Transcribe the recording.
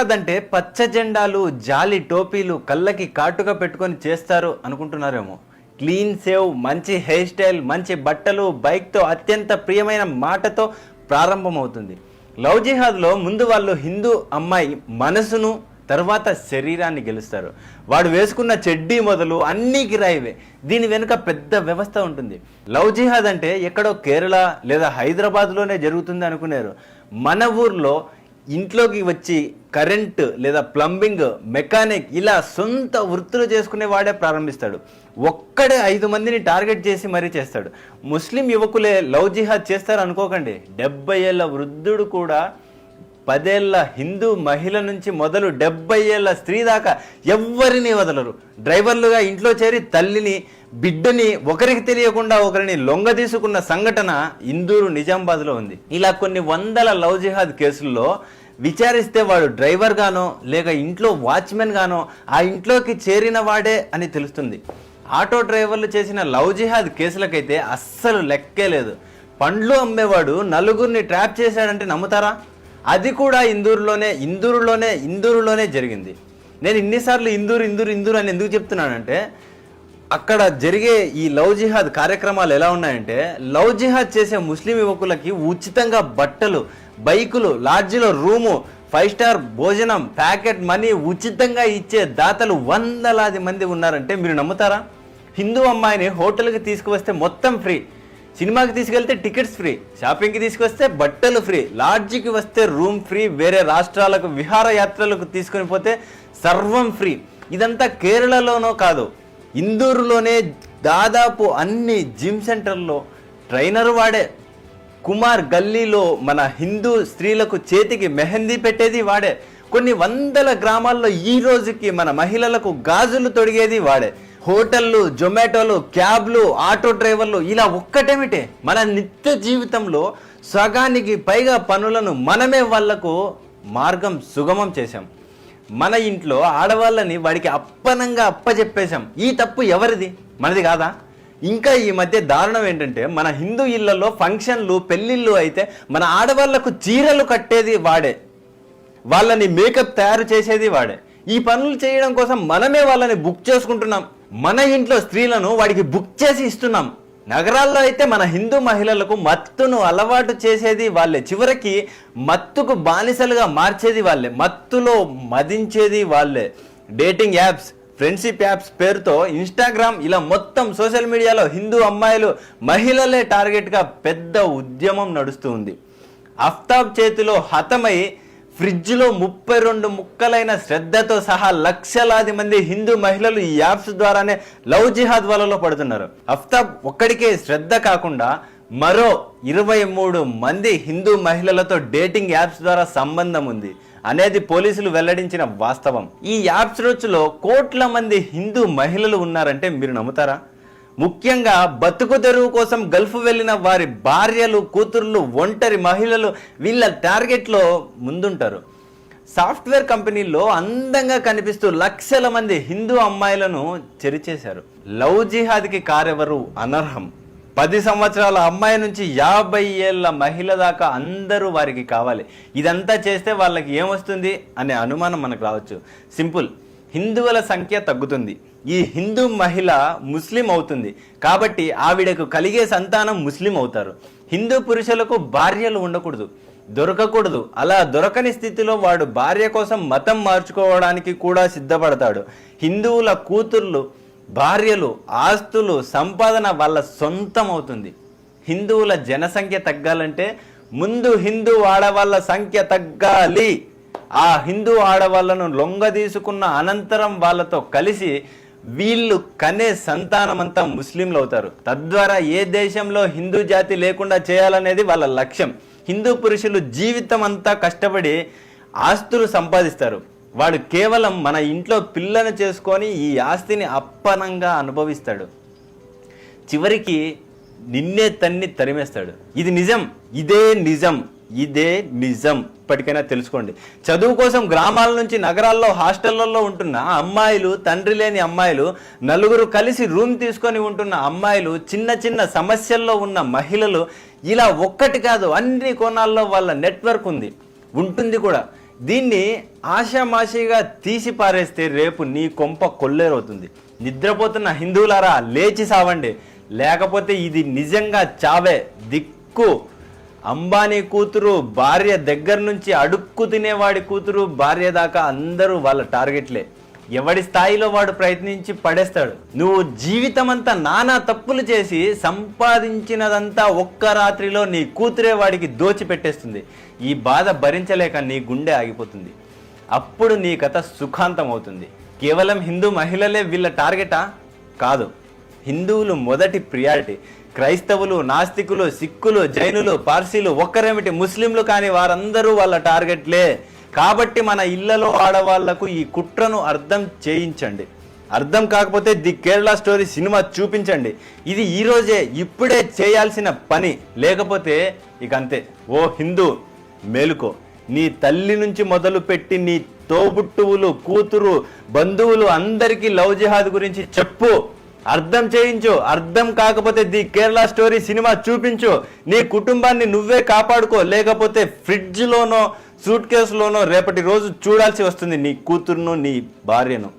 జిహాద్ అంటే పచ్చ జెండాలు, జాలి టోపీలు, కళ్ళకి కాటుగా పెట్టుకొని చేస్తారు అనుకుంటున్నారేమో. క్లీన్ సేవ్, మంచి హెయిర్ స్టైల్, మంచి బట్టలు, బైక్తో అత్యంత ప్రియమైన మాటతో ప్రారంభమవుతుంది. లవ్ జిహాద్లో ముందు వాళ్ళు హిందూ అమ్మాయి మనసును, తర్వాత శరీరాన్ని గెలుస్తారు. వాడు వేసుకున్న చెడ్డీ మొదలు అన్నీ కిరాయివే. దీని వెనుక పెద్ద వ్యవస్థ ఉంటుంది. లవ్ జిహాద్ అంటే ఎక్కడో కేరళ లేదా హైదరాబాద్లోనే జరుగుతుంది అనుకున్నారు. మన ఊర్లో ఇంట్లోకి వచ్చి కరెంట్ లేదా ప్లంబింగ్, మెకానిక్ ఇలా సొంత వృత్తులు చేసుకునే వాడే ప్రారంభిస్తాడు. ఒక్కడే 5 మందిని టార్గెట్ చేసి మరీ చేస్తాడు. ముస్లిం యువకులే లవ్ జిహాద్ చేస్తారు అనుకోకండి. 70 ఏళ్ళ వృద్ధుడు కూడా 10 ఏళ్ల హిందూ మహిళ నుంచి మొదలు 70 ఏళ్ల స్త్రీ దాకా ఎవ్వరిని వదలరు. డ్రైవర్లుగా ఇంట్లో చేరి తల్లిని, బిడ్డని ఒకరికి తెలియకుండా ఒకరిని లొంగ తీసుకున్న సంఘటన ఇందూరు, నిజామాబాద్లో ఉంది. ఇలా కొన్ని వందల లవ్ జిహాద్ కేసుల్లో విచారిస్తే వాడు డ్రైవర్ గానో లేక ఇంట్లో వాచ్మెన్ గానో ఆ ఇంట్లోకి చేరిన వాడే అని తెలుస్తుంది. ఆటో డ్రైవర్లు చేసిన లవ్ జిహాద్ కేసులకైతే అస్సలు లెక్కే లేదు. పండ్లు అమ్మేవాడు నలుగురిని ట్రాప్ చేశాడంటే నమ్ముతారా? అది కూడా ఇందూరులోనే జరిగింది. నేను ఇన్నిసార్లు ఇందూరు అని ఎందుకు చెప్తున్నానంటే, అక్కడ జరిగే ఈ లవ్ జిహాద్ కార్యక్రమాలు ఎలా ఉన్నాయంటే, లవ్ జిహాద్ చేసే ముస్లిం యువకులకి ఉచితంగా బట్టలు, బైకులు, లాడ్జిలో రూము, 5 స్టార్ భోజనం, ప్యాకెట్ మనీ ఉచితంగా ఇచ్చే దాతలు వందలాది మంది ఉన్నారంటే మీరు నమ్ముతారా? హిందూ అమ్మాయిని హోటల్కి తీసుకువస్తే మొత్తం ఫ్రీ, సినిమాకి తీసుకెళ్తే టికెట్స్ ఫ్రీ, షాపింగ్కి తీసుకొస్తే బట్టలు ఫ్రీ, లాడ్జికి వస్తే రూమ్ ఫ్రీ, వేరే రాష్ట్రాలకు విహారయాత్రలకు తీసుకొని పోతే సర్వం ఫ్రీ. ఇదంతా కేరళలోనో కాదు, ఇందూరులోనే దాదాపు అన్ని జిమ్ సెంటర్లో ట్రైనర్ వాడే. కుమార్ గల్లీలో మన హిందూ స్త్రీలకు చేతికి మెహందీ పెట్టేది వాడే. కొన్ని వందల గ్రామాల్లో ఈ రోజుకి మన మహిళలకు గాజులు తొడిగేది వాడే. హోటళ్ళు, జొమాటోలు, క్యాబ్లు, ఆటో డ్రైవర్లు ఇలా ఒక్కటేమిటే, మన నిత్య జీవితంలో సగానికి పైగా పనులను మనమే వాళ్లకు మార్గం సుగమం చేశాం. మన ఇంట్లో ఆడవాళ్ళని వాడికి అప్పనంగా అప్పచెప్పేశాం. ఈ తప్పు ఎవరిది? మనది కాదా? ఇంకా ఈ మధ్య దారుణం ఏంటంటే, మన హిందూ ఇళ్లలో ఫంక్షన్లు, పెళ్లిళ్ళు అయితే మన ఆడవాళ్లకు చీరలు కట్టేది వాడే, వాళ్ళని మేకప్ తయారు చేసేది వాడే. ఈ పనులు చేయడం కోసం మనమే వాళ్ళని బుక్ చేసుకుంటున్నాం. మన ఇంట్లో స్త్రీలను వాడికి బుక్ చేసి ఇస్తున్నాం. నగరాల్లో అయితే మన హిందూ మహిళలకు మత్తును అలవాటు చేసేది వాళ్ళే, చివరికి మత్తుకు బానిసలుగా మార్చేది వాళ్ళే, మత్తులో మదించేది వాళ్ళే. డేటింగ్ యాప్స్, ఫ్రెండ్షిప్ యాప్స్ పేరుతో ఇన్స్టాగ్రామ్ ఇలా మొత్తం సోషల్ మీడియాలో హిందూ అమ్మాయిలు, మహిళలే టార్గెట్గా పెద్ద ఉద్యమం నడుస్తూ ఉంది. అఫ్తాబ్ చేతిలో హతమై ఫ్రిడ్జ్లో 32 ముక్కలైన శ్రద్ధతో సహా లక్షలాది మంది హిందూ మహిళలు ఈ యాప్స్ ద్వారానే లవ్ జిహాద్ వలలో పడుతున్నారు. అఫ్తాబ్ ఒక్కడికే శ్రద్ధ కాకుండా మరో 23 మంది హిందూ మహిళలతో డేటింగ్ యాప్స్ ద్వారా సంబంధం ఉంది అనేది పోలీసులు వెల్లడించిన వాస్తవం. ఈ యాప్స్ రోజులో కోట్ల మంది హిందూ మహిళలు ఉన్నారంటే మీరు నమ్ముతారా? ముఖ్యంగా బతుకు తెరువు కోసం గల్ఫ్ వెళ్ళిన వారి భార్యలు, కూతుర్లు, ఒంటరి మహిళలు వీళ్ళ టార్గెట్లో ముందుంటారు. సాఫ్ట్వేర్ కంపెనీల్లో అందంగా కనిపిస్తూ లక్షల మంది హిందూ అమ్మాయిలను చెరిచేశారు. లవ్ జిహాద్కి కారెవరు? అనర్హం. 10 సంవత్సరాల అమ్మాయి నుంచి 50 ఏళ్ల మహిళ దాకా అందరూ వారికి కావాలి. ఇదంతా చేస్తే వాళ్ళకి ఏమొస్తుంది అనే అనుమానం మనకు రావచ్చు. సింపుల్, హిందువుల సంఖ్య తగ్గుతుంది, ఈ హిందూ మహిళ ముస్లిం అవుతుంది, కాబట్టి ఆవిడకు కలిగే సంతానం ముస్లిం అవుతారు. హిందూ పురుషులకు భార్యలు ఉండకూడదు, దొరకకూడదు. అలా దొరకని స్థితిలో వాడు భార్య కోసం మతం మార్చుకోవడానికి కూడా సిద్ధపడతాడు. హిందువుల కూతుర్లు, భార్యలు, ఆస్తులు, సంపాదన వాళ్ళ సొంతం అవుతుంది. హిందువుల జనసంఖ్య తగ్గాలంటే ముందు హిందూ ఆడవాళ్ళ సంఖ్య తగ్గాలి. ఆ హిందూ ఆడవాళ్లను లొంగ తీసుకున్న అనంతరం వాళ్ళతో కలిసి వీళ్ళు కనే సంతానమంతా ముస్లింలు అవుతారు. తద్వారా ఏ దేశంలో హిందూ జాతి లేకుండా చేయాలనేది వాళ్ళ లక్ష్యం. హిందూ పురుషులు జీవితం అంతా కష్టపడి ఆస్తులు సంపాదిస్తారు. వాడు కేవలం మన ఇంట్లో పిల్లను చేసుకొని ఈ ఆస్తిని అప్పనంగా అనుభవిస్తాడు. చివరికి నిన్నే తన్ని తరిమేస్తాడు. ఇది నిజం, ఇదే నిజం. ఇప్పటికైనా తెలుసుకోండి. చదువు కోసం గ్రామాల నుంచి నగరాల్లో, హాస్టళ్లలో ఉంటున్న అమ్మాయిలు, తండ్రి లేని అమ్మాయిలు, నలుగురు కలిసి రూమ్ తీసుకొని ఉంటున్న అమ్మాయిలు, చిన్న చిన్న సమస్యల్లో ఉన్న మహిళలు, ఇలా ఒక్కటి కాదు అన్ని కోణాల్లో వాళ్ళ నెట్వర్క్ ఉంటుంది కూడా. దీన్ని ఆషామాషిగా తీసి పారేస్తే రేపు నీ కొంప కొల్లేరవుతుంది. నిద్రపోతున్న హిందువులారా లేచి సావండి, లేకపోతే ఇది నిజంగా చావే. దిక్కు అంబానీ కూతురు భార్య దగ్గర నుంచి అడుక్కు తినేవాడి కూతురు భార్య దాకా అందరూ వాళ్ళ టార్గెట్లే. ఎవడి స్థాయిలో వాడు ప్రయత్నించి పడేస్తాడు. నువ్వు జీవితం అంతా నానా తప్పులు చేసి సంపాదించినదంతా ఒక్క రాత్రిలో నీ కూతురే వాడికి దోచిపెట్టేస్తుంది. ఈ బాధ భరించలేక నీ గుండె ఆగిపోతుంది. అప్పుడు నీ కథ సుఖాంతం అవుతుంది. కేవలం హిందూ మహిళలే వీళ్ళ టార్గెటా? కాదు, హిందువులు మొదటి ప్రియారిటీ. క్రైస్తవులు, నాస్తికులు, సిక్కులు, జైనులు, పార్సీలు, ఒక్కరేమిటి ముస్లింలు కానీ వారందరూ వాళ్ళ టార్గెట్లే. కాబట్టి మన ఇళ్లలో ఆడవాళ్లకు ఈ కుట్రను అర్థం చేయించండి. అర్థం కాకపోతే ది కేరళ స్టోరీ సినిమా చూపించండి. ఇది ఈరోజే ఇప్పుడే చేయాల్సిన పని. లేకపోతే ఇక అంతే. ఓ హిందూ మేలుకో. నీ తల్లి నుంచి మొదలు పెట్టి నీ తోబుట్టువులు, కూతురు, బంధువులు అందరికీ లవ్ జిహాద్ గురించి చెప్పు, అర్థం చేయించు. అర్థం కాకపోతే ది కేరళ స్టోరీ సినిమా చూపించు. నీ కుటుంబాన్ని నువ్వే కాపాడుకో. లేకపోతే ఫ్రిడ్జ్లోనో సూట్ కేసులోనో రేపటి రోజు చూడాల్సి వస్తుంది నీ కూతురును, నీ భార్యను.